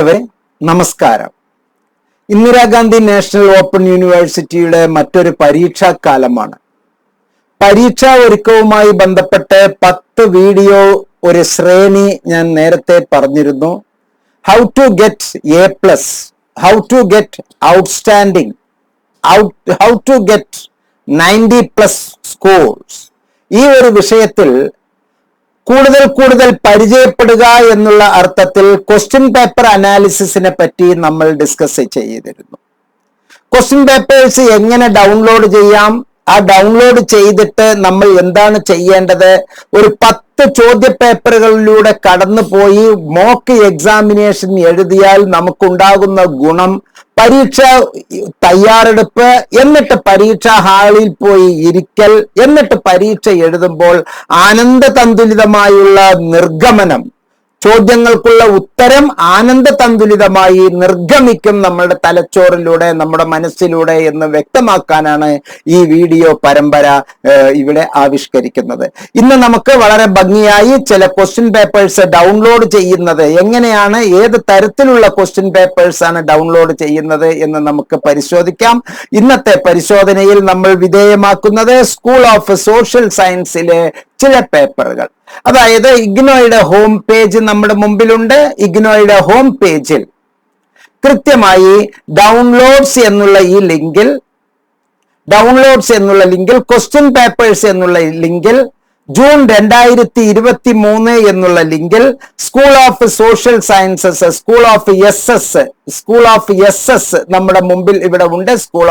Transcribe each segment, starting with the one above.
നമസ്കാരം. Indira Gandhi national open യൂണിവേഴ്സിറ്റിയുടെ മറ്റൊരു പരീക്ഷാ കാലമാണ്. പരീക്ഷാ ഒരുക്കവുമായി ബന്ധപ്പെട്ട് 10 വീഡിയോ ഒരു ശ്രേണി ഞാൻ നേരത്തെ പറഞ്ഞിരുന്നു. How to get A+, how to get outstanding, how to get 90+ scores. ഈ ഒരു വിഷയത്തിൽ കൂടുതൽ പരിചയപ്പെടുക എന്നുള്ള അർത്ഥത്തിൽ ക്വസ്റ്റ്യൻ പേപ്പർ അനാലിസിസിനെ പറ്റി നമ്മൾ ഡിസ്കസ് ചെയ്തിരുന്നു. ക്വസ്റ്റ്യൻ പേപ്പേഴ്സ് എങ്ങനെ ഡൗൺലോഡ് ചെയ്യാം, ആ ഡൗൺലോഡ് ചെയ്തിട്ട് നമ്മൾ എന്താണ് ചെയ്യേണ്ടത്, ഒരു 10 ചോദ്യ പേപ്പറുകളിലൂടെ കടന്നുപോയി മോക്ക് എക്സാമിനേഷൻ എഴുതിയാൽ നമുക്കുണ്ടാകുന്ന ഗുണം, പരീക്ഷ തയ്യാറെടുപ്പ്, എന്നിട്ട് പരീക്ഷാ ഹാളിൽ പോയി ഇരിക്കൽ, എന്നിട്ട് പരീക്ഷ എഴുതുമ്പോൾ ആനന്ദതന്തുലിതമായുള്ള നിർഗമനം, ചോദ്യങ്ങൾക്കുള്ള ഉത്തരം ആനന്ദതന്തുലിതമായി നിർഗമിക്കും നമ്മളുടെ തലച്ചോറിലൂടെ, നമ്മുടെ മനസ്സിലൂടെ എന്ന് വ്യക്തമാക്കാനാണ് ഈ വീഡിയോ പരമ്പര ഇവിടെ ആവിഷ്കരിക്കുന്നത്. ഇന്ന് നമുക്ക് വളരെ ഭംഗിയായി ചില ക്വസ്റ്റ്യൻ പേപ്പേഴ്സ് ഡൗൺലോഡ് ചെയ്യുന്നത് എങ്ങനെയാണ്, ഏത് തരത്തിലുള്ള ക്വസ്റ്റ്യൻ പേപ്പേഴ്സ് ആണ് ഡൗൺലോഡ് ചെയ്യുന്നത് എന്ന് നമുക്ക് പരിശോധിക്കാം. ഇന്നത്തെ പരിശോധനയിൽ നമ്മൾ വിധേയമാക്കുന്നത് സ്കൂൾ ഓഫ് സോഷ്യൽ സയൻസിലെ ചില പേപ്പറുകൾ. അതായത് ഇഗ്നോയുടെ ഹോം പേജ് നമ്മുടെ മുമ്പിലുണ്ട്. ഇഗ്നോയുടെ ഹോം പേജിൽ കൃത്യമായി ഡൗൺലോഡ്സ് എന്നുള്ള ലിങ്കിൽ ക്വസ്റ്റ്യൻ പേപ്പേഴ്സ് എന്നുള്ള ലിങ്കിൽ ജൂൺ 2023 എന്നുള്ള ലിങ്കിൽ school of social sciences, school of S നമ്മുടെ മുമ്പിൽ ഇവിടെ ഉണ്ട്. സ്കൂൾ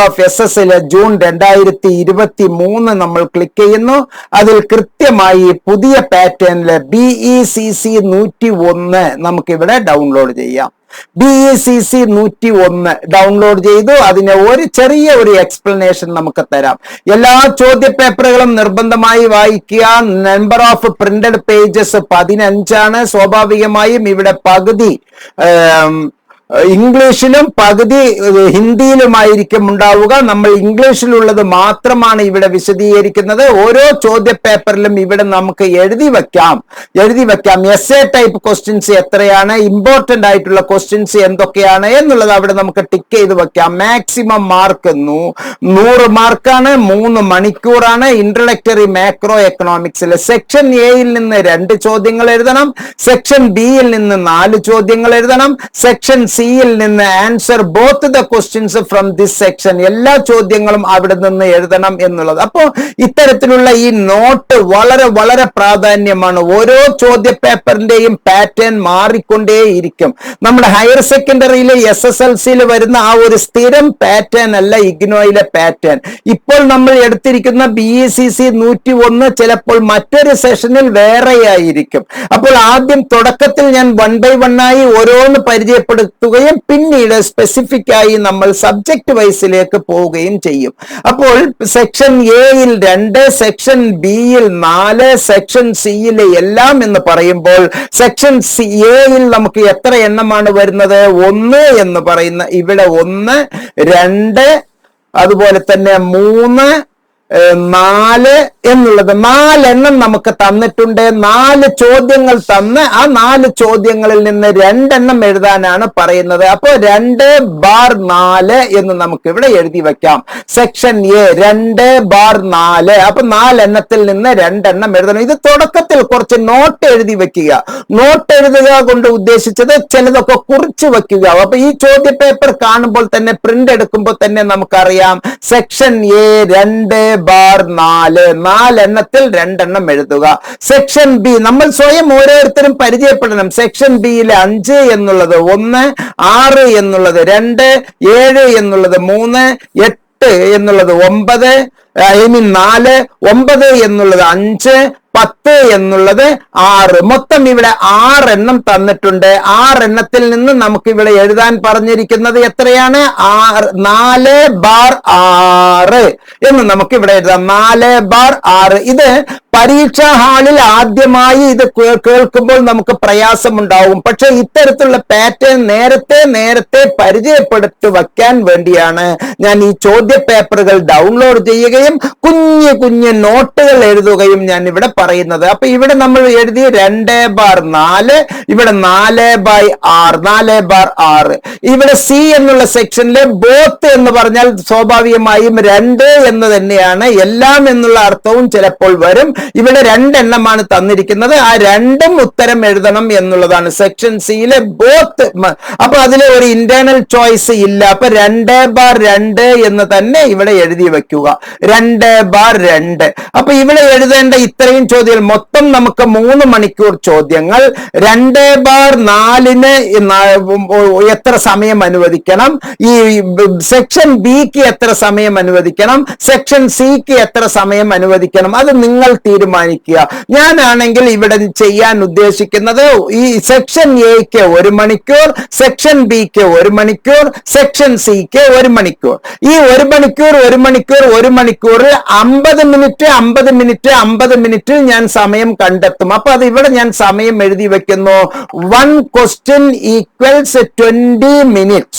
ഓഫ് എസ് എസിലെ ജൂൺ 2023 നമ്മൾ ക്ലിക്ക് ചെയ്യുന്നു. അതിൽ കൃത്യമായി പുതിയ പാറ്റേണില് BECC 101 നമുക്കിവിടെ ഡൗൺലോഡ് ചെയ്യാം. BECC 101 ഡൗൺലോഡ് ചെയ്തു. അതിനെ ചെറിയ ഒരു എക്സ്പ്ലനേഷൻ നമുക്ക് തരാം. എല്ലാ ചോദ്യ പേപ്പറുകളും നിർബന്ധമായി വായിക്കുക. നമ്പർ ഓഫ് പ്രിന്റഡ് പേജസ് 15 ആണ്. സ്വാഭാവികമായും ഇവിടെ പകുതി ഇംഗ്ലീഷിലും പകുതി ഹിന്ദിയിലുമായിരിക്കും ഉണ്ടാവുക. നമ്മൾ ഇംഗ്ലീഷിലുള്ളത് മാത്രമാണ് ഇവിടെ വിശദീകരിക്കുന്നത്. ഓരോ ചോദ്യ പേപ്പറിലും ഇവിടെ നമുക്ക് എഴുതി വെക്കാം. എസ്സേ ടൈപ്പ് ക്വസ്റ്റ്യൻസ് എത്രയാണ്, ഇമ്പോർട്ടന്റ് ആയിട്ടുള്ള ക്വസ്റ്റ്യൻസ് എന്തൊക്കെയാണ് എന്നുള്ളത് അവിടെ നമുക്ക് ടിക്ക് ചെയ്ത് വെക്കാം. മാക്സിമം മാർക്ക് 100 മാർക്കാണ്, 3 മണിക്കൂറാണ്. ഇൻട്രൊഡക്ടറി മാക്രോ എക്കണോമിക്സിൽ സെക്ഷൻ എയിൽ നിന്ന് 2 ചോദ്യങ്ങൾ എഴുതണം, സെക്ഷൻ ബിയിൽ നിന്ന് 4 ചോദ്യങ്ങൾ എഴുതണം, സെക്ഷൻ സിയിൽ നിന്ന് answer both the questions from this section, എല്ലാ ചോദ്യങ്ങളും അവിടെ നിന്ന് എഴുതണം എന്നുള്ളത്. അപ്പോ ഇത്തരത്തിലുള്ള ഈ നോട്ട് വളരെ പ്രാധാന്യമാണ്. ഓരോ ചോദ്യ പേപ്പറിന്റെയും പാറ്റേൺ മാറിക്കൊണ്ടേയിരിക്കും. നമ്മുടെ ഹയർ സെക്കൻഡറിയിലെ SSLCയിൽ വരുന്ന ആ ഒരു സ്ഥിരം പാറ്റേൺ അല്ല ഇഗ്നോയിലെ പാറ്റേൺ. ഇപ്പോൾ നമ്മൾ എടുത്തിരിക്കുന്ന BECC 101 ചിലപ്പോൾ മറ്റൊരു സെഷനിൽ വേറെയായിരിക്കും. അപ്പോൾ ആദ്യം തുടക്കത്തിൽ ഞാൻ 1 by 1 ആയി ഓരോന്ന് പരിചയപ്പെടുത്തുകയും പിന്നീട് സ്പെസിഫിക് ആയി നമ്മൾ സബ്ജക്ട് വൈസിലേക്ക് പോവുകയും ചെയ്യും. അപ്പോൾ സെക്ഷൻ എയിൽ 2, സെക്ഷൻ ബിയിൽ 4, സെക്ഷൻ സിയിൽ എല്ലാം എന്ന് പറയുമ്പോൾ സെക്ഷൻ എയിൽ നമുക്ക് എത്ര എണ്ണമാണ് വരുന്നത്? 1 എന്ന് പറയുന്ന ഇവിടെ 1, 2, അതുപോലെ തന്നെ 3, 4 എന്നുള്ളത് 4 എണ്ണം നമുക്ക് തന്നിട്ടുണ്ട്. 4 ചോദ്യങ്ങൾ തന്ന് ആ 4 ചോദ്യങ്ങളിൽ നിന്ന് 2 എണ്ണം എഴുതാനാണ് പറയുന്നത്. അപ്പൊ 2/4 എന്ന് നമുക്ക് ഇവിടെ എഴുതി വെക്കാം. Section A 2/4. അപ്പൊ 4 എണ്ണത്തിൽ നിന്ന് 2 എണ്ണം എഴുതണം. ഇത് തുടക്കത്തിൽ കുറച്ച് നോട്ട് എഴുതി വെക്കുക. നോട്ട് എഴുതുക കൊണ്ട് ഉദ്ദേശിച്ചത് ചിലതൊക്കെ കുറിച്ച് വെക്കുക. അപ്പൊ ഈ ചോദ്യ പേപ്പർ കാണുമ്പോൾ തന്നെ, പ്രിന്റ് എടുക്കുമ്പോൾ തന്നെ നമുക്കറിയാം സെക്ഷൻ എ 2/4, 4 എണ്ണത്തിൽ 2 എണ്ണം എഴുതുക. സെക്ഷൻ ബി നമ്മൾ സ്വയം ഓരോരുത്തരും പരിചയപ്പെടണം. സെക്ഷൻ ബിയിലെ 5 എന്നുള്ളത് 1, 6 എന്നുള്ളത് 2, 7 എന്നുള്ളത് 3, 8 എന്നുള്ളത് 9, 4, 9 എന്നുള്ളത് 5, 10 എന്നുള്ളത് 6. മൊത്തം ഇവിടെ 6 എണ്ണം തന്നിട്ടുണ്ട്. 6 എണ്ണത്തിൽ നിന്ന് നമുക്ക് ഇവിടെ എഴുതാൻ പറഞ്ഞിരിക്കുന്നത് എത്രയാണ്? 4/6 എന്ന് നമുക്ക് ഇവിടെ എഴുതാം. 4/6. ഇത് പരീക്ഷാ ഹാളിൽ ആദ്യമായി ഇത് കേൾക്കുമ്പോൾ നമുക്ക് പ്രയാസമുണ്ടാവും. പക്ഷെ ഇത്തരത്തിലുള്ള പാറ്റേൺ നേരത്തെ പരിചയപ്പെടുത്തി വയ്ക്കാൻ വേണ്ടിയാണ് ഞാൻ ഈ ചോദ്യ പേപ്പറുകൾ ഡൗൺലോഡ് ചെയ്യുകയും കുഞ്ഞു നോട്ടുകൾ എഴുതുകയും ഞാൻ ഇവിടെ പറയുന്നത്. അപ്പൊ ഇവിടെ നമ്മൾ എഴുതി 2/4, ഇവിടെ 4/6. ഇവിടെ സി എന്നുള്ള സെക്ഷനിലെ ബോത്ത് എന്ന് പറഞ്ഞാൽ സ്വാഭാവികമായും 2 എന്ന് തന്നെയാണ്. എല്ലാം എന്നുള്ള അർത്ഥവും ചിലപ്പോൾ വരും. ഇവിടെ 2 എണ്ണമാണ് തന്നിരിക്കുന്നത്. ആ 2ഉം ഉത്തരം എഴുതണം എന്നുള്ളതാണ് സെക്ഷൻ സിയിലെ ബോത്ത്. അപ്പൊ അതിലെ ഒരു ഇന്റേണൽ ചോയ്സ് ഇല്ല. അപ്പൊ 2/2 എന്ന് തന്നെ ഇവിടെ എഴുതി വെക്കുക. 2/2. അപ്പൊ ഇവിടെ എഴുതേണ്ട ഇത്രയും ചോദ്യങ്ങൾ മൊത്തം നമുക്ക് 3 മണിക്കൂർ ചോദ്യങ്ങൾ. 2/4 എത്ര സമയം അനുവദിക്കണം, ഈ സെക്ഷൻ ബിക്ക് എത്ര സമയം അനുവദിക്കണം, സെക്ഷൻ സിക്ക് എത്ര സമയം അനുവദിക്കണം, അത് നിങ്ങൾ തീരുമാനിക്കുക. ഞാനാണെങ്കിൽ ഇവിടെ ചെയ്യാൻ ഉദ്ദേശിക്കുന്നത് ഈ സെക്ഷൻ എക്ക് 1 മണിക്കൂർ, സെക്ഷൻ ബിക്ക് 1 മണിക്കൂർ, സെക്ഷൻ സിക്ക് 1 മണിക്കൂർ. ഈ 1 മണിക്കൂർ 1 മണിക്കൂർ 1 മണിക്കൂറിൽ 50 മിനിറ്റ് 50 മിനിറ്റ് 50 മിനിറ്റിൽ ഞാൻ സമയം കണ്ടെത്തും. അപ്പൊ അത് ഇവിടെ ഞാൻ സമയം എഴുതി വെക്കുന്നു. 1 question equals 20 minutes.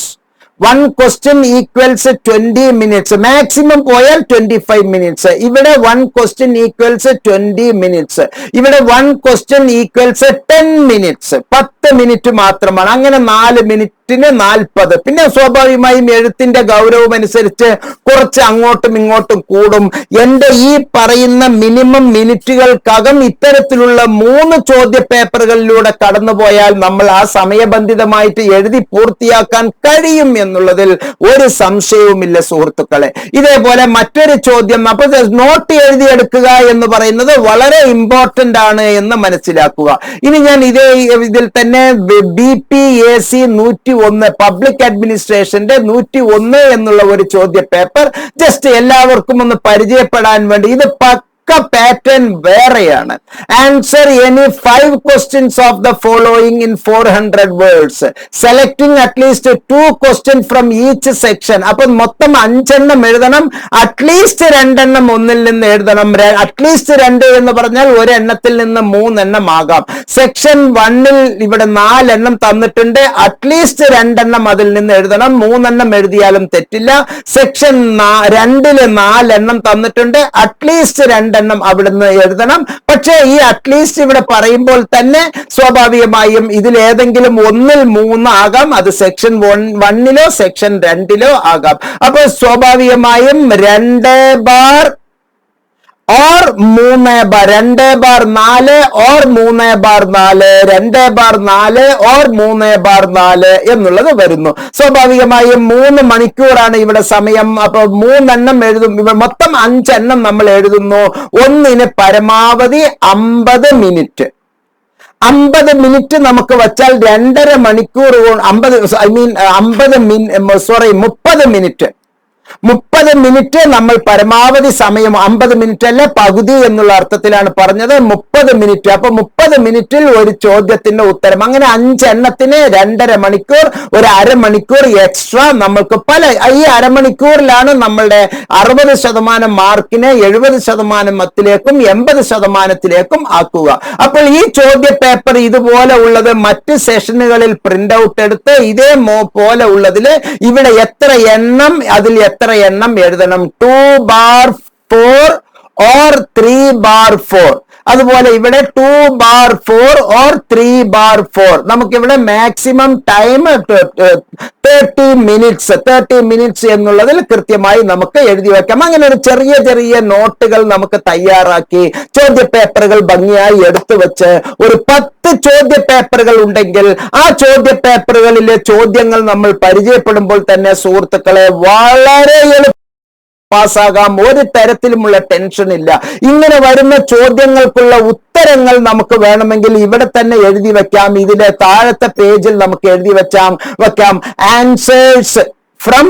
1 question equals 20 minutes. Maximum പോയാൽ 25 മിനിറ്റ്സ്. ഇവിടെ 1 question equals 20 മിനിറ്റ്സ്. ഇവിടെ 1 question equals 10 മിനിറ്റ്സ്. 10 മിനിറ്റ് മാത്രമാണ്. അങ്ങനെ 4 മിനിറ്റിന് 40. പിന്നെ സ്വാഭാവികമായും എഴുത്തിന്റെ ഗൗരവം അനുസരിച്ച് കുറച്ച് അങ്ങോട്ടും ഇങ്ങോട്ടും കൂടും. എന്റെ ഈ പറയുന്ന മിനിമം മിനിറ്റുകൾക്കകം ഇത്തരത്തിലുള്ള 3 ചോദ്യ പേപ്പറുകളിലൂടെ കടന്നുപോയാൽ നമ്മൾ ആ സമയബന്ധിതമായിട്ട് എഴുതി പൂർത്തിയാക്കാൻ കഴിയും എന്നുള്ളതിൽ ഒരു സംശയവുമില്ല സുഹൃത്തുക്കളെ. ഇതേപോലെ മറ്റൊരു ചോദ്യം, അപ്പൊ നോട്ട് എഴുതിയെടുക്കുക എന്ന് പറയുന്നത് വളരെ ഇമ്പോർട്ടന്റ് ആണ് എന്ന് മനസ്സിലാക്കുക. ഇനി ഞാൻ ഇതിൽ തന്നെ BPAC 101 പബ്ലിക് അഡ്മിനിസ്ട്രേഷന്റെ 101 എന്നുള്ള ഒരു ചോദ്യ പേപ്പർ ജസ്റ്റ് എല്ലാവർക്കും ഒന്ന് പരിചയപ്പെടാൻ വേണ്ടി. ഇത് പാറ്റേൺ വേറെയാണ്. Answer any 5 questions of the following in 400 words, selecting at least 2 questions from each section. അപ്പൊ മൊത്തം 5 എണ്ണം എഴുതണം. അറ്റ്ലീസ്റ്റ് 2 എണ്ണം ഒന്നിൽ നിന്ന് എഴുതണം. അറ്റ്ലീസ്റ്റ് 2 എന്ന് പറഞ്ഞാൽ 1 എണ്ണത്തിൽ നിന്ന് 3 എണ്ണം ആകാം. സെക്ഷൻ 1ൽ ഇവിടെ 4 എണ്ണം തന്നിട്ടുണ്ട്. അറ്റ്ലീസ്റ്റ് 2 എണ്ണം അതിൽ നിന്ന് എഴുതണം. 3 എണ്ണം എഴുതിയാലും തെറ്റില്ല. സെക്ഷൻ 2ൽ 4 എണ്ണം തന്നിട്ടുണ്ട്. അറ്റ്ലീസ്റ്റ് 2 എണ്ണം അവിടുന്ന് എഴുതണം. പക്ഷേ ഈ അറ്റ്ലീസ്റ്റ് ഇവിടെ പറയുമ്പോൾ തന്നെ സ്വാഭാവികമായും ഇതിൽ ഏതെങ്കിലും 1ൽ 3 ആകാം. അത് സെക്ഷൻ 1ലോ സെക്ഷൻ 2ലോ ആകാം. അപ്പൊ സ്വാഭാവികമായും 2/4 or 2/4 or 3/4, 2/4 or 3/4 എന്നുള്ളത് വരുന്നു. സ്വാഭാവികമായും 3 മണിക്കൂറാണ് ഇവിടെ സമയം. അപ്പൊ 3 എണ്ണം എഴുതും. മൊത്തം 5 എണ്ണം നമ്മൾ എഴുതുന്നു. ഒന്നിന് പരമാവധി 50 മിനിറ്റ്. 50 മിനിറ്റ് നമുക്ക് വച്ചാൽ 2.5 മണിക്കൂർ 30 മിനിറ്റ്. 30 മിനിറ്റ് നമ്മൾ പരമാവധി സമയം. 50 മിനിറ്റ് അല്ല, പകുതി എന്നുള്ള അർത്ഥത്തിലാണ് പറഞ്ഞത്. 30 മിനിറ്റ്. അപ്പൊ 30 മിനിറ്റിൽ ഒരു ചോദ്യത്തിന്റെ ഉത്തരം. അങ്ങനെ 5 എണ്ണത്തിന് 2.5 മണിക്കൂർ, ഒരു അരമണിക്കൂർ എക്സ്ട്രാ നമ്മൾക്ക് ഈ അരമണിക്കൂറിലാണ് നമ്മളുടെ 60% മാർക്കിനെ 70%ത്തിലേക്കും 80%ത്തിലേക്കും ആക്കുക. അപ്പോൾ ഈ ചോദ്യ പേപ്പർ ഇതുപോലെ ഉള്ളത് മറ്റ് സെഷനുകളിൽ പ്രിന്റ് ഔട്ട് എടുത്ത് ഇതേ പോലെ ഉള്ളതില് ഇവിടെ എത്ര എണ്ണം, അതിൽ എത്ര എണ്ണം എഴുതണം, 2/4 or 3/4. അതുപോലെ ഇവിടെ 2/4 or 3/4. നമുക്കിവിടെ മാക്സിമം ടൈം 30 മിനിറ്റ്സ് എന്നുള്ളതിൽ കൃത്യമായി നമുക്ക് എഴുതി വെക്കാം. അങ്ങനെ ഒരു ചെറിയ ചെറിയ നോട്ടുകൾ നമുക്ക് തയ്യാറാക്കി ചോദ്യ പേപ്പറുകൾ ഭംഗിയായി എടുത്തു വെച്ച് ഒരു 10 ചോദ്യ പേപ്പറുകൾ ഉണ്ടെങ്കിൽ ആ ചോദ്യ പേപ്പറുകളിലെ ചോദ്യങ്ങൾ നമ്മൾ പരിചയപ്പെടുമ്പോൾ തന്നെ സുഹൃത്തുക്കളെ വളരെ പാസ്സാകാം. ഒരു തരത്തിലുമുള്ള ടെൻഷൻ ഇല്ല. ഇങ്ങനെ വരുന്ന ചോദ്യങ്ങൾക്കുള്ള ഉത്തരങ്ങൾ നമുക്ക് വേണമെങ്കിൽ ഇവിടെ തന്നെ എഴുതി വെക്കാം. ഇതിലെ താഴത്തെ പേജിൽ നമുക്ക് എഴുതി വെക്കാം answers from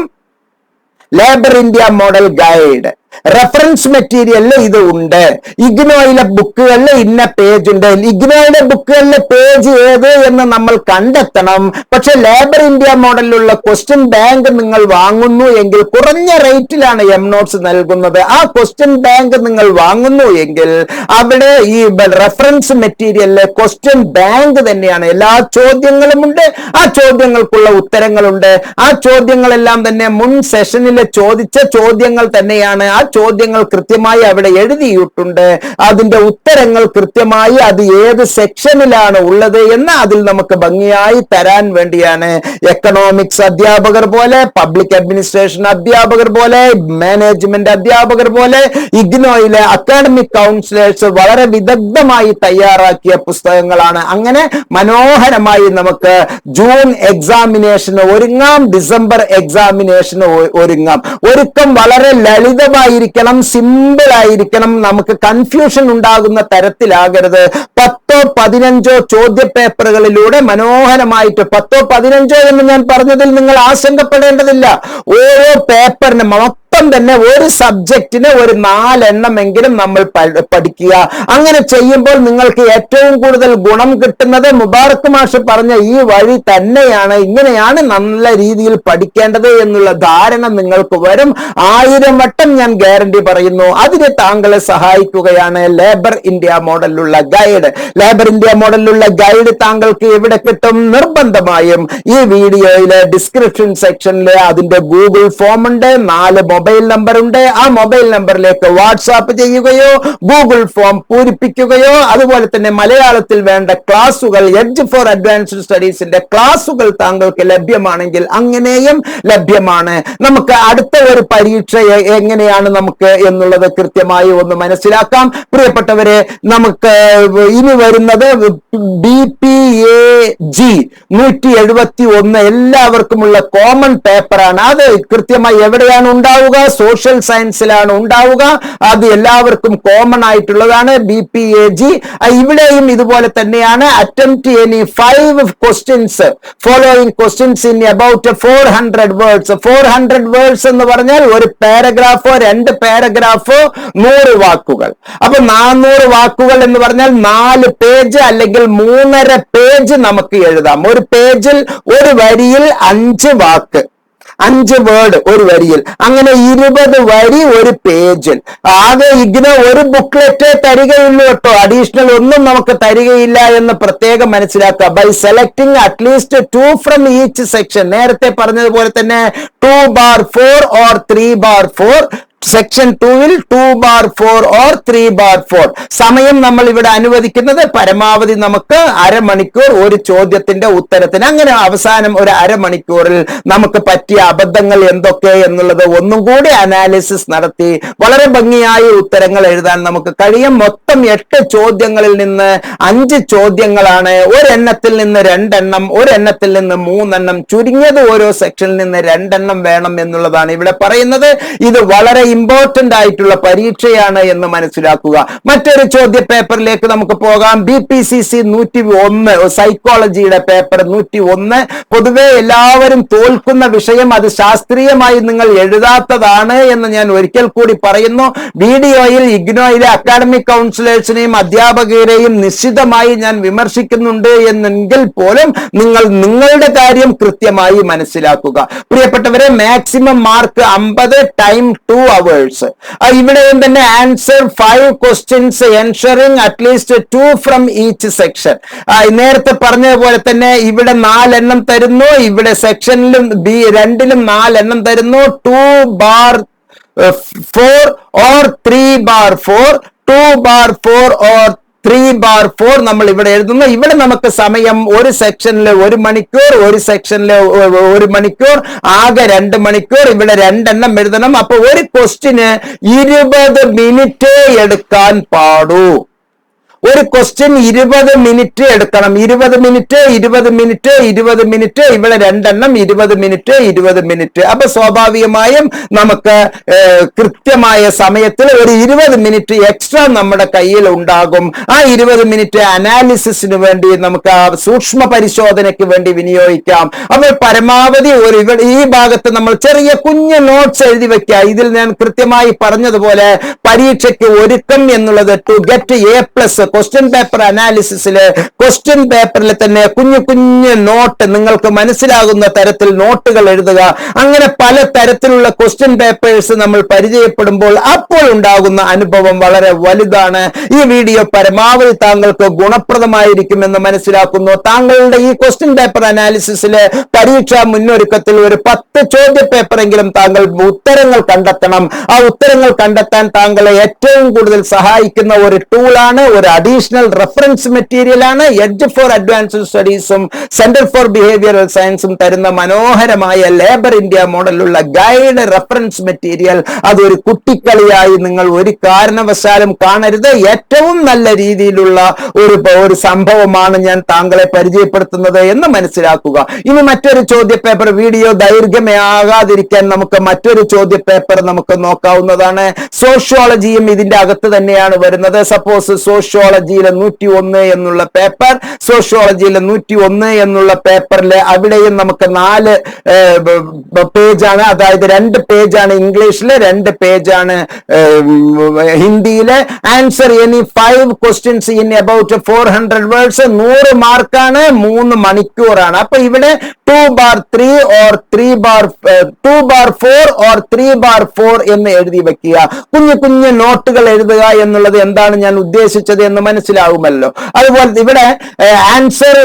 labour India model guide. Reference മെറ്റീരിയലിൽ ഇത് ഉണ്ട്. ഇഗ്നോയിലെ ബുക്കുകളിൽ ഇന്ന പേജ് ഉണ്ട്. ഇഗ്നോയിലെ ബുക്കുകളിലെ പേജ് ഏത് എന്ന് നമ്മൾ കണ്ടെത്തണം. പക്ഷെ ലേബർ ഇന്ത്യ മോഡലിലുള്ള ക്വസ്റ്റ്യൻ ബാങ്ക് നിങ്ങൾ വാങ്ങുന്നു എങ്കിൽ കുറഞ്ഞ റേറ്റിലാണ് എംനോട്ട്സ് നൽകുന്നത്. ആ ക്വസ്റ്റ്യൻ ബാങ്ക് നിങ്ങൾ വാങ്ങുന്നു എങ്കിൽ അവിടെ ഈ റെഫറൻസ് മെറ്റീരിയലിലെ ക്വസ്റ്റ്യൻ ബാങ്ക് തന്നെയാണ്. എല്ലാ ചോദ്യങ്ങളും ഉണ്ട്. ആ ചോദ്യങ്ങൾക്കുള്ള ഉത്തരങ്ങളുണ്ട്. ആ ചോദ്യങ്ങളെല്ലാം തന്നെ മുൻ സെഷനിൽ ചോദിച്ച ചോദ്യങ്ങൾ തന്നെയാണ്. ആ ആ ചോദ്യങ്ങൾ കൃത്യമായി അവിടെ എഴുതിയിട്ടുണ്ട്. അതിന്റെ ഉത്തരങ്ങൾ കൃത്യമായി അത് ഏത് സെക്ഷനിലാണ് ഉള്ളത് എന്ന് അതിൽ നമുക്ക് ഭംഗിയായി തരാൻ വേണ്ടിയാണ് എക്കണോമിക്സ് അധ്യാപകർ പോലെ, പബ്ലിക് അഡ്മിനിസ്ട്രേഷൻ അധ്യാപകർ പോലെ, മാനേജ്മെന്റ് അധ്യാപകർ പോലെ ഇഗ്നോയിലെ അക്കാഡമിക് കൗൺസിലേഴ്സ് വളരെ വിദഗ്ധമായി തയ്യാറാക്കിയ പുസ്തകങ്ങളാണ്. അങ്ങനെ മനോഹരമായി നമുക്ക് ജൂൺ എക്സാമിനേഷന് ഒരുങ്ങാം, ഡിസംബർ എക്സാമിനേഷന് ഒരുങ്ങാം. ഒരുക്കം വളരെ ലളിതമായിരിക്കണം, സിമ്പിൾ ആയിരിക്കണം, നമുക്ക് കൺഫ്യൂഷൻ ഉണ്ടാകുന്ന തരത്തിലാകരുത്. 10ഓ 15ഓ ചോദ്യ പേപ്പറുകളിലൂടെ മനോഹരമായിട്ട് 10ഓ 15ഓ എന്ന് ഞാൻ പറഞ്ഞതിൽ നിങ്ങൾ ആശങ്കപ്പെടേണ്ടതില്ല. ഓരോ പേപ്പറിനും തന്നെ ഒരു സബ്ജക്റ്റിന് ഒരു 4 എണ്ണമെങ്കിലും നമ്മൾ പഠിക്കുക. അങ്ങനെ ചെയ്യുമ്പോൾ നിങ്ങൾക്ക് ഏറ്റവും കൂടുതൽ ഗുണം കിട്ടുന്നത് മുബാറക് മാഷ് പറഞ്ഞ ഈ വഴി തന്നെയാണ്. ഇങ്ങനെയാണ് നല്ല രീതിയിൽ പഠിക്കേണ്ടത് എന്നുള്ള ധാരണ നിങ്ങൾക്ക് വരും. 1000 വട്ടം ഞാൻ ഗ്യാരണ്ടി പറയുന്നു. അതിന് താങ്കളെ സഹായിക്കുകയാണ് ലേബർ ഇന്ത്യ മോഡലിലുള്ള ഗൈഡ്. ലേബർ ഇന്ത്യ മോഡലിലുള്ള ഗൈഡ് താങ്കൾക്ക് എവിടെ കിട്ടും? നിർബന്ധമായും ഈ വീഡിയോയിലെ ഡിസ്ക്രിപ്ഷൻ സെക്ഷനിൽ അതിന്റെ ഗൂഗിൾ ഫോം ഉണ്ട്, 4 മൊബൈൽ നമ്പർ ഉണ്ട്. ആ മൊബൈൽ നമ്പറിലേക്ക് വാട്സാപ്പ് ചെയ്യുകയോ ഗൂഗിൾ ഫോം പൂരിപ്പിക്കുകയോ അതുപോലെ തന്നെ മലയാളത്തിൽ വേണ്ട ക്ലാസുകൾ, എഡ്ജ് ഫോർ അഡ്വാൻസ്ഡ് സ്റ്റഡീസിന്റെ ക്ലാസുകൾ താങ്കൾക്ക് ലഭ്യമാണെങ്കിൽ അങ്ങനെയും ലഭ്യമാണ്. നമുക്ക് അടുത്ത ഒരു പരീക്ഷ എങ്ങനെയാണ് നമുക്ക് എന്നുള്ളത് കൃത്യമായി ഒന്ന് മനസ്സിലാക്കാം. പ്രിയപ്പെട്ടവരെ, നമുക്ക് ഇനി വരുന്നത് BPAG 171 എല്ലാവർക്കുമുള്ള കോമൺ പേപ്പറാണ്. അത് കൃത്യമായി എവിടെയാണ് ഉണ്ടാവുക? സോഷ്യൽ സയൻസിലാണ് ഉണ്ടാവുക. അത് എല്ലാവർക്കും കോമൺ ആയിട്ടുള്ളതാണ് BPAG. ഇവിടെയും ഇതുപോലെ തന്നെയാണ്. Attempt any 5 questions following questions in about 400 words. 400 words എന്ന് പറഞ്ഞാൽ ഒരു പാരഗ്രാഫോ 2 പാരഗ്രാഫോ 100 വാക്കുകൾ. അപ്പൊ 400 വാക്കുകൾ എന്ന് പറഞ്ഞാൽ 4 പേജ് അല്ലെങ്കിൽ 3.5 പേജ് നമുക്ക് എഴുതാം. ഒരു പേജിൽ ഒരു വരിയിൽ 5 വാക്ക്, 5 വേർഡ് ഒരു വരിയിൽ. അങ്ങനെ 20 വരി ഒരു പേജിൽ. ആകെ ഇഗ്നോ ഒരു ബുക്ക്ലെറ്റ് തരികയുള്ളൂ കേട്ടോ. അഡീഷണൽ ഒന്നും നമുക്ക് തരികയില്ല എന്ന് പ്രത്യേകം മനസ്സിലാക്കുക. By selecting at least 2 from each section. നേരത്തെ പറഞ്ഞതുപോലെ തന്നെ 2/4 or 3/4. Section 2-ൽ 2/4 or 3/4. സമയം നമ്മൾ ഇവിടെ അനുവദിക്കുന്നത് പരമാവധി നമുക്ക് അരമണിക്കൂർ ഒരു ചോദ്യത്തിന്റെ ഉത്തരത്തിന്. അങ്ങനെ അവസാനം ഒരു അരമണിക്കൂറിൽ നമുക്ക് പറ്റിയ അബദ്ധങ്ങൾ എന്തൊക്കെ എന്നുള്ളത് ഒന്നും കൂടി അനാലിസിസ് നടത്തി വളരെ ഭംഗിയായി ഉത്തരങ്ങൾ എഴുതാൻ നമുക്ക് കഴിയും. മൊത്തം 8 ചോദ്യങ്ങളിൽ നിന്ന് 5 ചോദ്യങ്ങളാണ്. ഒരെണ്ണത്തിൽ നിന്ന് 2 എണ്ണം, ഒരെണ്ണത്തിൽ നിന്ന് 3 എണ്ണം, ചുരുങ്ങിയത് ഓരോ സെക്ഷനിൽ നിന്ന് 2 എണ്ണം വേണം എന്നുള്ളതാണ് ഇവിടെ പറയുന്നത്. ഇത് വളരെ ഇമ്പോർട്ടന്റ് ആയിട്ടുള്ള പരീക്ഷയാണ് എന്ന് മനസ്സിലാക്കുക. മറ്റൊരു ചോദ്യ പേപ്പറിലേക്ക് നമുക്ക് പോകാം. BPCC 101 സൈക്കോളജിയുടെ പേപ്പർ 101. പൊതുവെ എല്ലാവരും തോൽക്കുന്ന വിഷയം, അത് ശാസ്ത്രീയമായി നിങ്ങൾ എഴുതാത്തതാണ് എന്ന് ഞാൻ ഒരിക്കൽ കൂടി പറയുന്നു. വീഡിയോയിൽ ഇഗ്നോയിലെ അക്കാഡമിക് കൗൺസിലേഴ്സിനെയും അധ്യാപകരെയും നിശ്ചിതമായി ഞാൻ വിമർശിക്കുന്നുണ്ട് എന്നെങ്കിൽ പോലും നിങ്ങൾ നിങ്ങളുടെ കാര്യം കൃത്യമായി മനസ്സിലാക്കുക. പ്രിയപ്പെട്ടവരെ, മാക്സിമം മാർക്ക് 50, ടൈം 2 hours. ഇവിടെയും തന്നെ answer 5 questions ensuring at least 2 from each section. നേരത്തെ പറഞ്ഞതുപോലെ തന്നെ ഇവിടെ 4 എണ്ണം തരുന്നു. ഇവിടെ സെക്ഷനിലും 2-ലും 4 എണ്ണം തരുന്നു. 2/4 or 3/4. 2/4 or 3/4 നമ്മൾ ഇവിടെ എഴുതുന്നു. ഇവിടെ നമുക്ക് സമയം ഒരു സെക്ഷനിൽ 1 മണിക്കൂർ, ഒരു സെക്ഷനിൽ 1 മണിക്കൂർ, ആകെ 2 മണിക്കൂർ. ഇവിടെ 2 എണ്ണം എഴുതണം. അപ്പൊ ഒരു ക്വസ്റ്റിന് 20 മിനിറ്റ് എടുക്കാൻ പാടൂ. ഒരു ക്വസ്റ്റ്യൻ 20 മിനിറ്റ് എടുക്കണം. 20 മിനിറ്റ്, 20 മിനിറ്റ്, 20 മിനിറ്റ്. ഇവിടെ 2 എണ്ണം 20 മിനിറ്റ്, 20 മിനിറ്റ്. അപ്പൊ സ്വാഭാവികമായും നമുക്ക് കൃത്യമായ സമയത്തിൽ ഒരു 20 മിനിറ്റ് എക്സ്ട്രാ നമ്മുടെ കയ്യിൽ ഉണ്ടാകും. ആ 20 മിനിറ്റ് അനാലിസിസിന് വേണ്ടി നമുക്ക് സൂക്ഷ്മ പരിശോധനയ്ക്ക് വേണ്ടി വിനിയോഗിക്കാം. അപ്പോൾ പരമാവധി ഈ ഭാഗത്ത് നമ്മൾ ചെറിയ കുഞ്ഞ് നോട്ട്സ് എഴുതി വെക്കുക. ഇതിൽ ഞാൻ കൃത്യമായി പറഞ്ഞതുപോലെ പരീക്ഷയ്ക്ക് ഒരുക്കം എന്നുള്ളത് to get A+ question paper അനാലിസിസില് ക്വസ്റ്റ്യൻ പേപ്പറിൽ തന്നെ കുഞ്ഞു കുഞ്ഞു നോട്ട് നിങ്ങൾക്ക് മനസ്സിലാകുന്ന തരത്തിൽ നോട്ടുകൾ എഴുതുക. അങ്ങനെ പല തരത്തിലുള്ള ക്വസ്റ്റ്യൻ പേപ്പേഴ്സ് നമ്മൾ പരിചയപ്പെടുമ്പോൾ അപ്പോൾ ഉണ്ടാകുന്ന അനുഭവം വളരെ വലുതാണ്. ഈ വീഡിയോ പരമാവധി താങ്കൾക്ക് ഗുണപ്രദമായിരിക്കുമെന്ന് മനസ്സിലാക്കുന്നു. താങ്കളുടെ ഈ ക്വസ്റ്റ്യൻ പേപ്പർ അനാലിസിസിലെ പരീക്ഷാ മുന്നൊരുക്കത്തിൽ ഒരു 10 ചോദ്യ പേപ്പറെങ്കിലും താങ്കൾ ഉത്തരങ്ങൾ കണ്ടെത്തണം. ആ ഉത്തരങ്ങൾ കണ്ടെത്താൻ താങ്കളെ ഏറ്റവും കൂടുതൽ സഹായിക്കുന്ന ഒരു ടൂളാണ്, ഒരു അഡീഷണൽ റെഫറൻസ് മെറ്റീരിയൽ ആണ് എഡ്ജ് ഫോർ അഡ്വാൻസ്ഡ് സ്റ്റഡീസും സെന്റർ ഫോർ ബിഹേവിയറൽ സയൻസും തരുന്ന മനോഹരമായ ലേബർ ഇന്ത്യ മോഡലുള്ള ഗൈഡ് റെഫറൻസ് മെറ്റീരിയൽ. അതൊരു കുട്ടിക്കളിയായി നിങ്ങൾ ഒരു കാരണവശാലും കാണരുത്. ഏറ്റവും നല്ല രീതിയിലുള്ള ഒരു സംഭവമാണ് ഞാൻ താങ്കളെ പരിചയപ്പെടുത്തുന്നത് എന്ന് മനസ്സിലാക്കുക. ഇനി മറ്റൊരു ചോദ്യ പേപ്പർ, വീഡിയോ ദൈർഘ്യമേകാതിരിക്കാൻ നമുക്ക് മറ്റൊരു ചോദ്യ പേപ്പർ നമുക്ക് നോക്കാവുന്നതാണ്. സോഷ്യോളജിയും ഇതിന്റെ അകത്ത് തന്നെയാണ് വരുന്നത്. സപ്പോസ് സോഷ്യോളജിയിലെ 101 എന്നുള്ള പേപ്പർ, സോഷ്യോളജിയിലെ 101 എന്നുള്ള പേപ്പറിൽ അവിടെയും നമുക്ക് 4 പേജാണ്, അതായത് 2 പേജാണ് ഇംഗ്ലീഷില്, 2 പേജാണ് ഹിന്ദിയില്. Answer any 5 questions in about 400 words. 100 മാർക്കാണ്, 3 മണിക്കൂറാണ്. അപ്പൊ ഇവിടെ 2/3 or 2/4 or 3/4 എന്ന് എഴുതി വെക്കുക. കുഞ്ഞു കുഞ്ഞു നോട്ടുകൾ എഴുതുക എന്നുള്ളത് എന്താണ് ഞാൻ ഉദ്ദേശിച്ചത് എന്ന് മനസ്സിലാവുമല്ലോ. അതുപോലെ ഇവിടെ answer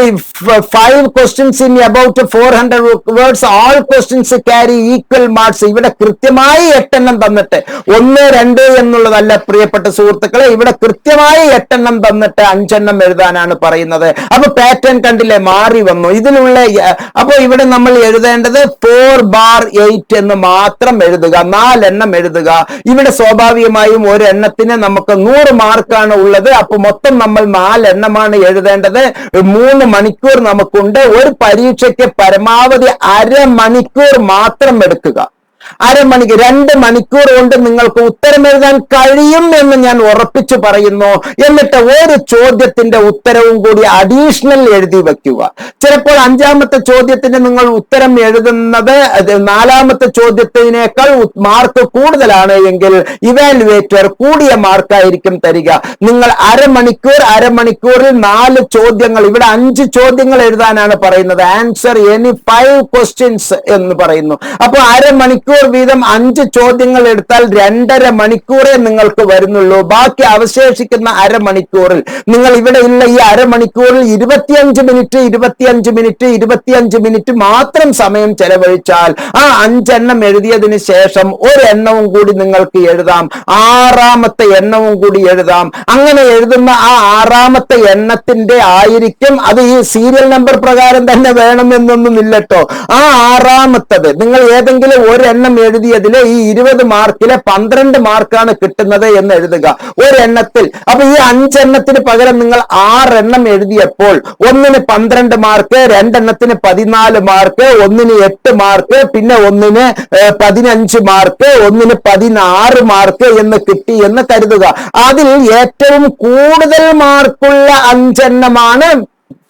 5 questions in about 400 words, all questions carry equal marks. ഇവിടെ കൃത്യമായി 8 എണ്ണം തന്നിട്ട് 1, 2 എന്നുള്ളതല്ല പ്രിയപ്പെട്ട സുഹൃത്തുക്കളെ, ഇവിടെ കൃത്യമായി 8 എണ്ണം തന്നിട്ട് 5 എണ്ണം എഴുതാനാണ് പറയുന്നത്. അപ്പൊ പാറ്റേൺ കണ്ടില്ലേ, മാറി വന്നു ഇതിലുള്ള. അപ്പൊ ഇവിടെ നമ്മൾ എഴുതേണ്ടത് 4/8 എന്ന് മാത്രം എഴുതുക, 4 എണ്ണം എഴുതുക. ഇവിടെ സ്വാഭാവികമായും ഒരു എണ്ണത്തിന് നമുക്ക് 100 മാർക്കാണ് ഉള്ളത്. അപ്പൊ മൊത്തം നമ്മൾ 4 എണ്ണമാണ് എഴുതേണ്ടത്. 3 മണിക്കൂർ നമുക്കുണ്ട്. ഒരു പരീക്ഷയ്ക്ക് പരമാവധി അരമണിക്കൂർ മാത്രം എടുക്കുക. അരമണിക്കൂർ, 2 മണിക്കൂർ കൊണ്ട് നിങ്ങൾക്ക് ഉത്തരം എഴുതാൻ കഴിയും എന്ന് ഞാൻ ഉറപ്പിച്ചു പറയുന്നു. എന്നിട്ട് ഒരു ചോദ്യത്തിന്റെ ഉത്തരവും കൂടി അഡീഷണൽ എഴുതി വെക്കുക. ചിലപ്പോൾ 5ാമത്തെ ചോദ്യത്തിന് നിങ്ങൾ ഉത്തരം എഴുതുന്നത് 4ാമത്തെ ചോദ്യത്തിനേക്കാൾ മാർക്ക് കൂടുതലാണ് എങ്കിൽ ഇവാലുവേറ്റർ കൂടിയ മാർക്കായിരിക്കും തരിക. നിങ്ങൾ അരമണിക്കൂറിൽ 4 ചോദ്യങ്ങൾ, ഇവിടെ 5 ചോദ്യങ്ങൾ എഴുതാനാണ് പറയുന്നത്. ആൻസർ എനി 5 ക്വസ്റ്റ്യൻസ് എന്ന് പറയുന്നു. അപ്പൊ അരമണിക്കൂർ വീതം 5 ചോദ്യങ്ങൾ എടുത്താൽ 2.5 മണിക്കൂറേ നിങ്ങൾക്ക് വരുന്നുള്ളൂ. ബാക്കി അവശേഷിക്കുന്ന അരമണിക്കൂറിൽ നിങ്ങൾ ഇവിടെ ഉള്ള ഈ അരമണിക്കൂറിൽ 25 മിനിറ്റ് മാത്രം സമയം ചെലവഴിച്ചാൽ ആ 5 എണ്ണം എഴുതിയതിന് ശേഷം ഒരു എണ്ണവും കൂടി നിങ്ങൾക്ക് എഴുതാം, 6ാമത്തെ എണ്ണവും കൂടി എഴുതാം. അങ്ങനെ എഴുതുന്ന ആ 6ാമത്തെ എണ്ണത്തിന്റെ ആയിരിക്കും, അത് ഈ സീരിയൽ നമ്പർ പ്രകാരം തന്നെ വേണമെന്നൊന്നും ഇല്ലട്ടോ. ആ 6ാമത്തത് നിങ്ങൾ ഏതെങ്കിലും ഒരു എണ്ണം എഴുതിയതില് ഈ 20 മാർക്കിലെ 12 മാർക്കാണ് കിട്ടുന്നത് എന്ന് എഴുതുക ഒരു എണ്ണത്തിൽ. അപ്പൊ ഈ 5 എണ്ണത്തിന് പകരം നിങ്ങൾ 6 എണ്ണം എഴുതിയപ്പോൾ ഒന്നിന് 12 മാർക്ക്, 2 എണ്ണത്തിന് 14 മാർക്ക്, ഒന്നിന് 8 മാർക്ക്, പിന്നെ ഒന്നിന് 15 മാർക്ക്, ഒന്നിന് 16 മാർക്ക് എന്ന് കിട്ടി എന്ന് കരുതുക. അതിൽ ഏറ്റവും കൂടുതൽ മാർക്കുള്ള 5 എണ്ണമാണ്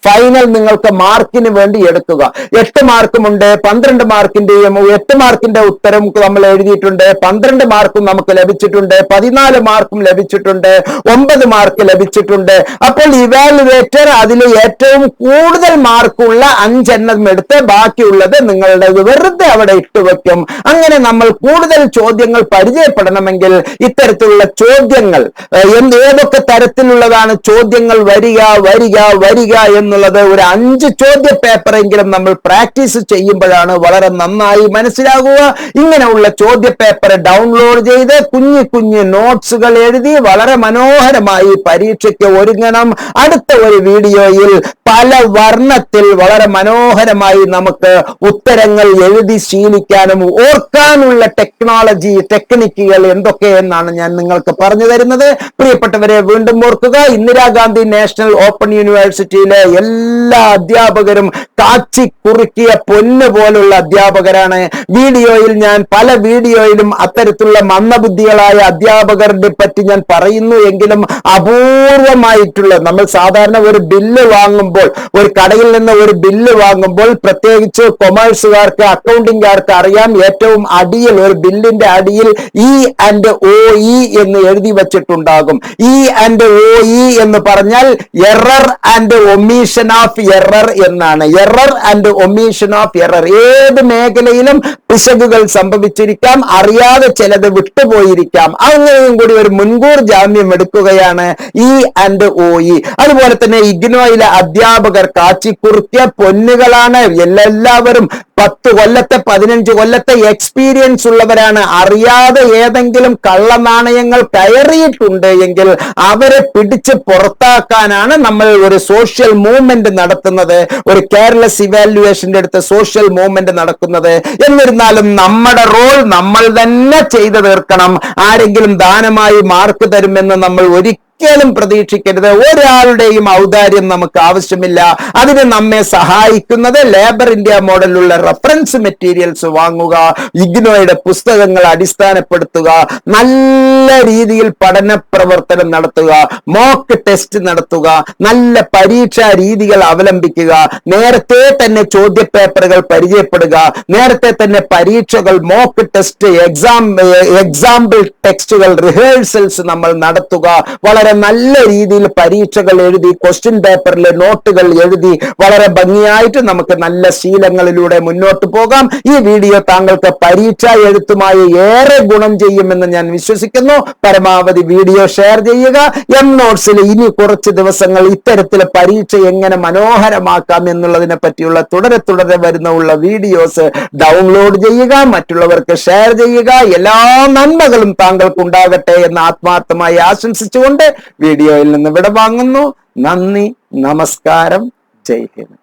ഫൈനൽ നിങ്ങൾക്ക് മാർക്കിന് വേണ്ടി എടുക്കുക. 8 മാർക്കുമുണ്ട്, 12 മാർക്കിന്റെയും 8 മാർക്കിന്റെ ഉത്തരം നമ്മൾ എഴുതിയിട്ടുണ്ട്, 12 മാർക്കും നമുക്ക് ലഭിച്ചിട്ടുണ്ട്, 14 മാർക്കും ലഭിച്ചിട്ടുണ്ട്, 9 മാർക്ക് ലഭിച്ചിട്ടുണ്ട്. അപ്പോൾ ഇവാലുവേറ്റർ അതിൽ ഏറ്റവും കൂടുതൽ മാർക്കുള്ള 5 എണ്ണം എടുത്ത് ബാക്കിയുള്ളത് നിങ്ങളുടെ വെറുതെ അവിടെ ഇട്ടുവെക്കും. അങ്ങനെ നമ്മൾ കൂടുതൽ ചോദ്യങ്ങൾ പരിചയപ്പെടണമെങ്കിൽ ഇത്തരത്തിലുള്ള ചോദ്യങ്ങൾ ഏതൊക്കെ തരത്തിലുള്ളതാണ് ചോദ്യങ്ങൾ വരിക എന്നുള്ളത് ഒരു 5 ചോദ്യ പേപ്പറെങ്കിലും നമ്മൾ പ്രാക്ടീസ് ചെയ്യുമ്പോഴാണ് വളരെ നന്നായി മനസ്സിലാകുക. ഇങ്ങനെയുള്ള ചോദ്യ പേപ്പർ ഡൗൺലോഡ് ചെയ്ത് കുഞ്ഞു നോട്ട്സുകൾ എഴുതി വളരെ മനോഹരമായി പരീക്ഷയ്ക്ക് ഒരുങ്ങണം. അടുത്ത ഒരു വീഡിയോയിൽ പല വർണ്ണത്തിൽ വളരെ മനോഹരമായി നമുക്ക് ഉത്തരങ്ങൾ എഴുതി ശീലിക്കാനും ഓർക്കാനുള്ള ടെക്നിക്കുകൾ എന്തൊക്കെയെന്നാണ് ഞാൻ നിങ്ങൾക്ക് പറഞ്ഞു തരുന്നത്. പ്രിയപ്പെട്ടവരെ, വീണ്ടും ഓർക്കുക, ഇന്ദിരാഗാന്ധി നാഷണൽ ഓപ്പൺ യൂണിവേഴ്സിറ്റിയിലെ എല്ലാ അധ്യാപകരും കാച്ചി കുറുക്കിയ പൊന്ന് പോലുള്ള അധ്യാപകരാണ്. വീഡിയോയിൽ ഞാൻ പല വീഡിയോയിലും അത്തരത്തിലുള്ള മന്ദബുദ്ധികളായ അധ്യാപകരുടെ പറ്റി ഞാൻ പറയുന്നു എങ്കിലും അപൂർവമായിട്ടുള്ള, നമ്മൾ സാധാരണ ഒരു ബില്ല് വാങ്ങുമ്പോൾ, ഒരു കടയിൽ നിന്ന് ഒരു ബില്ല് വാങ്ങുമ്പോൾ, പ്രത്യേകിച്ച് കൊമേഴ്സുകാർക്ക് അക്കൗണ്ടിംഗുകാർക്ക് അറിയാം, ഏറ്റവും അടിയിൽ ഒരു ബില്ലിന്റെ അടിയിൽ E&OE എന്ന് എഴുതി വച്ചിട്ടുണ്ടാകും. E&OE എന്ന് പറഞ്ഞാൽ error and omission of error എന്നാണ്. Error and omission of error. ഏത് മേഖലയിലും പിശകുകൾ സംഭവിച്ചിരിക്കാം, അറിയാതെ ചിലത് വിട്ടുപോയിരിക്കാം. അങ്ങനെയും കൂടി ഒരു മുൻകൂർ ജാമ്യം എടുക്കുകയാണ് E&OE. അതുപോലെ തന്നെ ഇഗ്നോയിലെ അധ്യാപകർ കാച്ചിക്കുറുക്കിയ പൊന്നുകളാണ്. എല്ലാവരും 10 കൊല്ലത്തെ 15 കൊല്ലത്തെ എക്സ്പീരിയൻസ് ഉള്ളവരാണ്. അറിയാതെ ഏതെങ്കിലും കള്ളനാണയങ്ങൾ കയറിയിട്ടുണ്ട് എങ്കിൽ അവരെ പിടിച്ച് പുറത്താക്കാനാണ് നമ്മൾ ഒരു സോഷ്യൽ മൂവ്മെന്റ് നടത്തുന്നത്, ഒരു കെയർലെസ് ഇവാലുവേഷന്റെ അടുത്ത് സോഷ്യൽ മൂവ്മെന്റ് നടക്കുന്നത്. എന്നിരുന്നാലും നമ്മുടെ റോൾ നമ്മൾ തന്നെ ചെയ്തു തീർക്കണം. ആരെങ്കിലും ദാനമായി മാർക്ക് തരുമെന്ന് നമ്മൾ ഒരിക്കലും പ്രതീക്ഷിക്കരുത്. ഒരാളുടെയും ഔദാര്യം നമുക്ക് ആവശ്യമില്ല. അതിന് നമ്മെ സഹായിക്കുന്നത് ലേബർ ഇന്ത്യ മോഡലുള്ള റഫറൻസ് മെറ്റീരിയൽസ് വാങ്ങുക, ഇഗ്നോയുടെ പുസ്തകങ്ങൾ അടിസ്ഥാനപ്പെടുത്തുക, നല്ല രീതിയിൽ പഠന പ്രവർത്തനം നടത്തുക, മോക്ക് ടെസ്റ്റ് നടത്തുക, നല്ല പരീക്ഷാ രീതികൾ അവലംബിക്കുക, നേരത്തെ തന്നെ ചോദ്യ പേപ്പറുകൾ പരിചയപ്പെടുക, നേരത്തെ തന്നെ പരീക്ഷകൾ, മോക്ക് ടെസ്റ്റ്, എക്സാമ്പിൾ ടെക്സ്റ്റുകൾ, റിഹേഴ്സൽസ് നമ്മൾ നടത്തുക. വളരെ നല്ല രീതിയിൽ പരീക്ഷകൾ എഴുതി, ക്വസ്റ്റ്യൻ പേപ്പറിലെ നോട്ടുകൾ എഴുതി, വളരെ ഭംഗിയായിട്ട് നമുക്ക് നല്ല ശീലങ്ങളിലൂടെ മുന്നോട്ട് പോകാം. ഈ വീഡിയോ താങ്കൾക്ക് പരീക്ഷാ എഴുത്തുമായി ഏറെ ഗുണം ചെയ്യുമെന്ന് ഞാൻ വിശ്വസിക്കുന്നു. പരമാവധി വീഡിയോ ഷെയർ ചെയ്യുക. നോട്ട്സിൽ ഇനി കുറച്ച് ദിവസങ്ങൾ ഇത്തരത്തിൽ പരീക്ഷ എങ്ങനെ മനോഹരമാക്കാം എന്നുള്ളതിനെ പറ്റിയുള്ള തുടരെ വരുന്ന വീഡിയോസ് ഡൗൺലോഡ് ചെയ്യുക, മറ്റുള്ളവർക്ക് ഷെയർ ചെയ്യുക. എല്ലാ നന്മകളും താങ്കൾക്ക് ഉണ്ടാകട്ടെ എന്ന് ആത്മാർത്ഥമായി ആശംസിച്ചുകൊണ്ട് വീഡിയോയിൽ നിന്ന് വിട വാങ്ങുന്നു. നന്ദി, നമസ്കാരം, ജയ് ഹിന്ദ്.